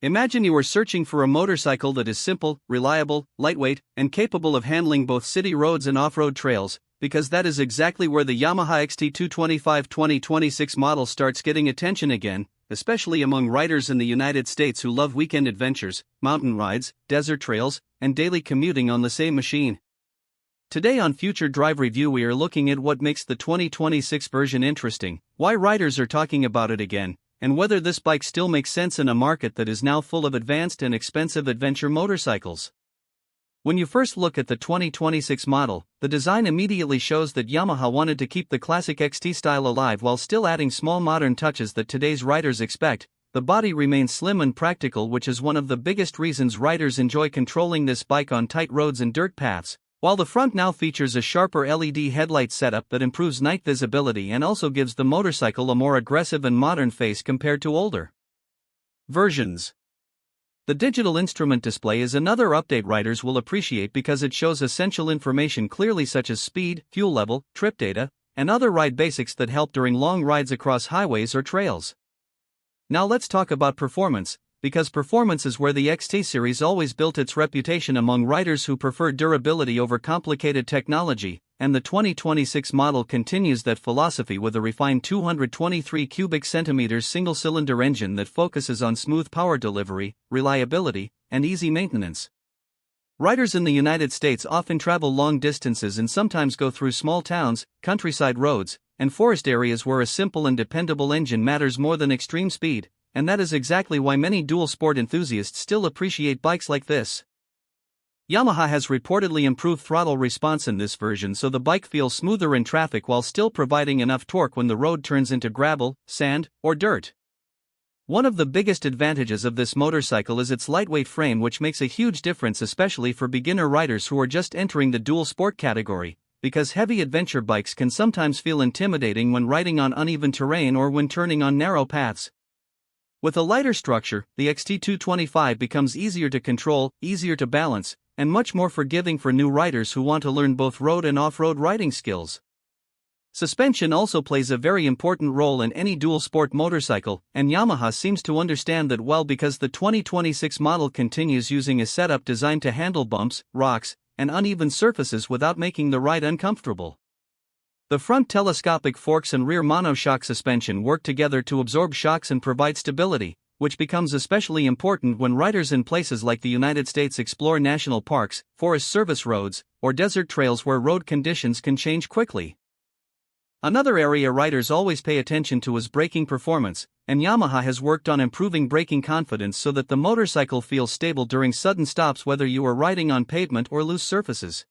Imagine you are searching for a motorcycle that is simple, reliable, lightweight, and capable of handling both city roads and off-road trails, because that is exactly where the Yamaha XT225 2026 model starts getting attention again, especially among riders in the United States who love weekend adventures, mountain rides, desert trails, and daily commuting on the same machine. Today on Future Drive Review we are looking at what makes the 2026 version interesting, why riders are talking about it again, and whether this bike still makes sense in a market that is now full of advanced and expensive adventure motorcycles. When you first look at the 2026 model, the design immediately shows that Yamaha wanted to keep the classic XT style alive while still adding small modern touches that today's riders expect. The body remains slim and practical, which is one of the biggest reasons riders enjoy controlling this bike on tight roads and dirt paths, while the front now features a sharper LED headlight setup that improves night visibility and also gives the motorcycle a more aggressive and modern face compared to older versions. The digital instrument display is another update riders will appreciate because it shows essential information clearly, such as speed, fuel level, trip data, and other ride basics that help during long rides across highways or trails. Now let's talk about performance, because performance is where the XT series always built its reputation among riders who prefer durability over complicated technology, and the 2026 model continues that philosophy with a refined 223 cubic centimeters single-cylinder engine that focuses on smooth power delivery, reliability, and easy maintenance. Riders in the United States often travel long distances and sometimes go through small towns, countryside roads, and forest areas where a simple and dependable engine matters more than extreme speed, and that is exactly why many dual sport enthusiasts still appreciate bikes like this. Yamaha has reportedly improved throttle response in this version so the bike feels smoother in traffic while still providing enough torque when the road turns into gravel, sand, or dirt. One of the biggest advantages of this motorcycle is its lightweight frame, which makes a huge difference especially for beginner riders who are just entering the dual sport category, because heavy adventure bikes can sometimes feel intimidating when riding on uneven terrain or when turning on narrow paths. With a lighter structure, the XT225 becomes easier to control, easier to balance, and much more forgiving for new riders who want to learn both road and off-road riding skills. Suspension also plays a very important role in any dual sport motorcycle, and Yamaha seems to understand that well because the 2026 model continues using a setup designed to handle bumps, rocks, and uneven surfaces without making the ride uncomfortable. The front telescopic forks and rear monoshock suspension work together to absorb shocks and provide stability, which becomes especially important when riders in places like the United States explore national parks, forest service roads, or desert trails where road conditions can change quickly. Another area riders always pay attention to is braking performance, and Yamaha has worked on improving braking confidence so that the motorcycle feels stable during sudden stops whether you are riding on pavement or loose surfaces.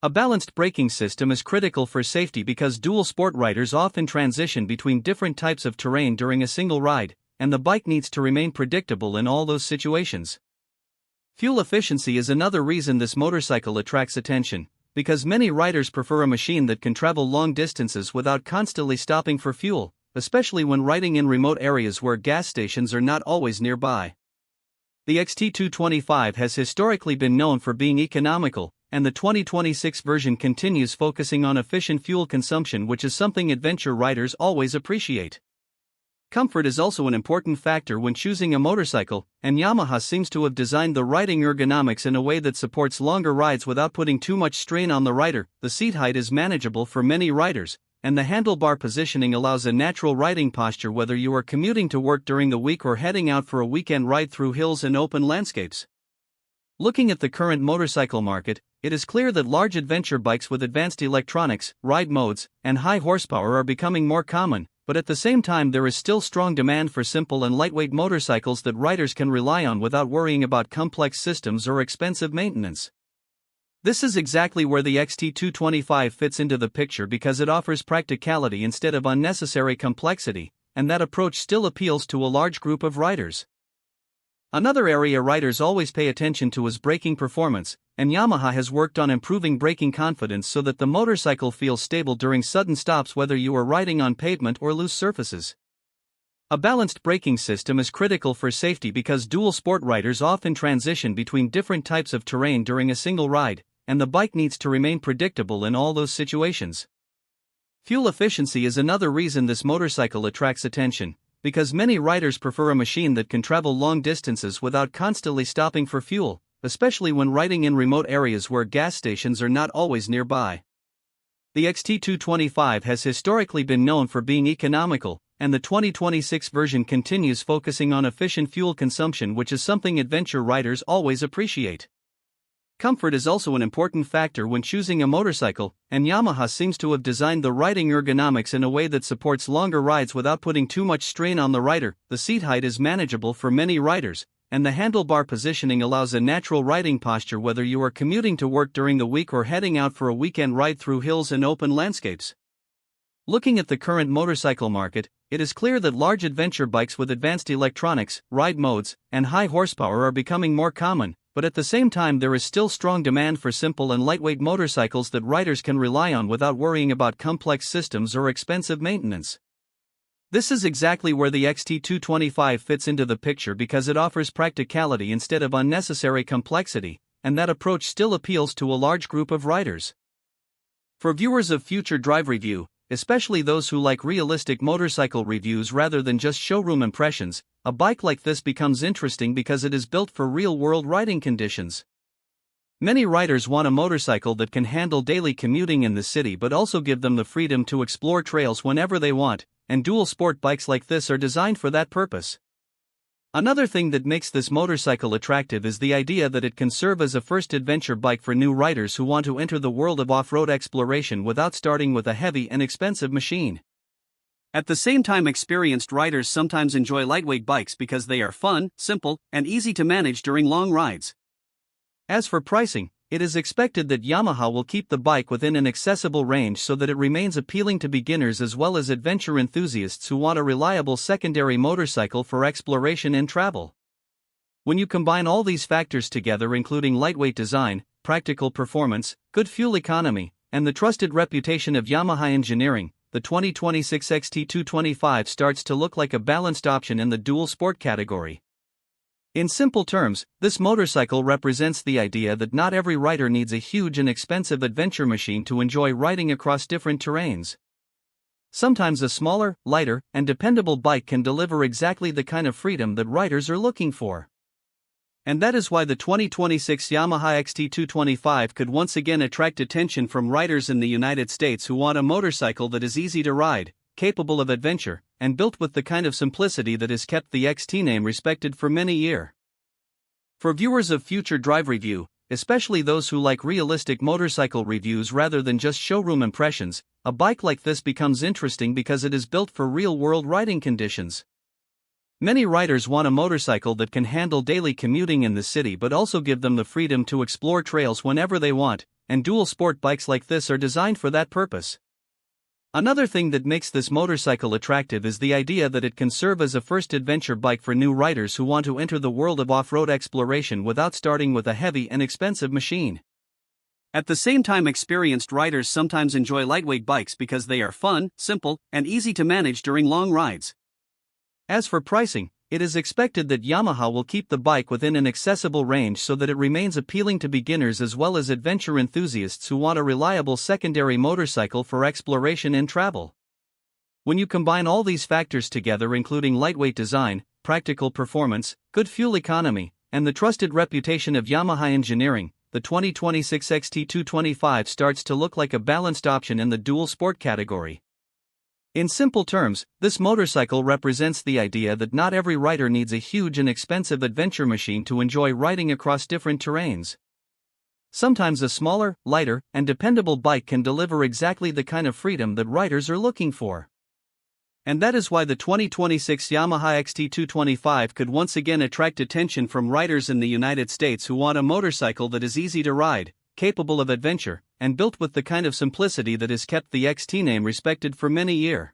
A balanced braking system is critical for safety because dual sport riders often transition between different types of terrain during a single ride, and the bike needs to remain predictable in all those situations. Fuel efficiency is another reason this motorcycle attracts attention, because many riders prefer a machine that can travel long distances without constantly stopping for fuel, especially when riding in remote areas where gas stations are not always nearby. The XT225 has historically been known for being economical, and the 2026 version continues focusing on efficient fuel consumption, which is something adventure riders always appreciate. Comfort is also an important factor when choosing a motorcycle, and Yamaha seems to have designed the riding ergonomics in a way that supports longer rides without putting too much strain on the rider. The seat height is manageable for many riders, and the handlebar positioning allows a natural riding posture whether you are commuting to work during the week or heading out for a weekend ride through hills and open landscapes. Looking at the current motorcycle market, it is clear that large adventure bikes with advanced electronics, ride modes, and high horsepower are becoming more common, but at the same time there is still strong demand for simple and lightweight motorcycles that riders can rely on without worrying about complex systems or expensive maintenance. This is exactly where the XT225 fits into the picture because it offers practicality instead of unnecessary complexity, and that approach still appeals to a large group of riders. Another area riders always pay attention to is braking performance, and Yamaha has worked on improving braking confidence so that the motorcycle feels stable during sudden stops whether you are riding on pavement or loose surfaces. A balanced braking system is critical for safety because dual sport riders often transition between different types of terrain during a single ride, and the bike needs to remain predictable in all those situations. Fuel efficiency is another reason this motorcycle attracts attention, because many riders prefer a machine that can travel long distances without constantly stopping for fuel, especially when riding in remote areas where gas stations are not always nearby. The XT225 has historically been known for being economical, and the 2026 version continues focusing on efficient fuel consumption, which is something adventure riders always appreciate. Comfort is also an important factor when choosing a motorcycle, and Yamaha seems to have designed the riding ergonomics in a way that supports longer rides without putting too much strain on the rider. The seat height is manageable for many riders, and the handlebar positioning allows a natural riding posture whether you are commuting to work during the week or heading out for a weekend ride through hills and open landscapes. Looking at the current motorcycle market, it is clear that large adventure bikes with advanced electronics, ride modes, and high horsepower are becoming more common, but at the same time there is still strong demand for simple and lightweight motorcycles that riders can rely on without worrying about complex systems or expensive maintenance. This is exactly where the XT225 fits into the picture because it offers practicality instead of unnecessary complexity, and that approach still appeals to a large group of riders. For viewers of future drive review, especially those who like realistic motorcycle reviews rather than just showroom impressions, a bike like this becomes interesting because it is built for real-world riding conditions. Many riders want a motorcycle that can handle daily commuting in the city but also give them the freedom to explore trails whenever they want, and dual sport bikes like this are designed for that purpose. Another thing that makes this motorcycle attractive is the idea that it can serve as a first adventure bike for new riders who want to enter the world of off-road exploration without starting with a heavy and expensive machine. At the same time, experienced riders sometimes enjoy lightweight bikes because they are fun, simple, and easy to manage during long rides. As for pricing, it is expected that Yamaha will keep the bike within an accessible range so that it remains appealing to beginners as well as adventure enthusiasts who want a reliable secondary motorcycle for exploration and travel. When you combine all these factors together, including lightweight design, practical performance, good fuel economy, and the trusted reputation of Yamaha engineering, the 2026 XT225 starts to look like a balanced option in the dual sport category. In simple terms, this motorcycle represents the idea that not every rider needs a huge and expensive adventure machine to enjoy riding across different terrains. Sometimes a smaller, lighter, and dependable bike can deliver exactly the kind of freedom that riders are looking for. And that is why the 2026 Yamaha XT225 could once again attract attention from riders in the United States who want a motorcycle that is easy to ride, capable of adventure, and built with the kind of simplicity that has kept the XT name respected for many years. For viewers of future drive review, especially those who like realistic motorcycle reviews rather than just showroom impressions, a bike like this becomes interesting because it is built for real-world riding conditions. Many riders want a motorcycle that can handle daily commuting in the city but also give them the freedom to explore trails whenever they want, and dual sport bikes like this are designed for that purpose. Another thing that makes this motorcycle attractive is the idea that it can serve as a first adventure bike for new riders who want to enter the world of off-road exploration without starting with a heavy and expensive machine. At the same time, experienced riders sometimes enjoy lightweight bikes because they are fun, simple, and easy to manage during long rides. As for pricing, it is expected that Yamaha will keep the bike within an accessible range so that it remains appealing to beginners as well as adventure enthusiasts who want a reliable secondary motorcycle for exploration and travel. When you combine all these factors together, including lightweight design, practical performance, good fuel economy, and the trusted reputation of Yamaha engineering, the 2026 XT225 starts to look like a balanced option in the dual sport category. In simple terms, this motorcycle represents the idea that not every rider needs a huge and expensive adventure machine to enjoy riding across different terrains. Sometimes a smaller, lighter, and dependable bike can deliver exactly the kind of freedom that riders are looking for. And that is why the 2026 Yamaha XT225 could once again attract attention from riders in the United States who want a motorcycle that is easy to ride, capable of adventure, and built with the kind of simplicity that has kept the XT name respected for many years.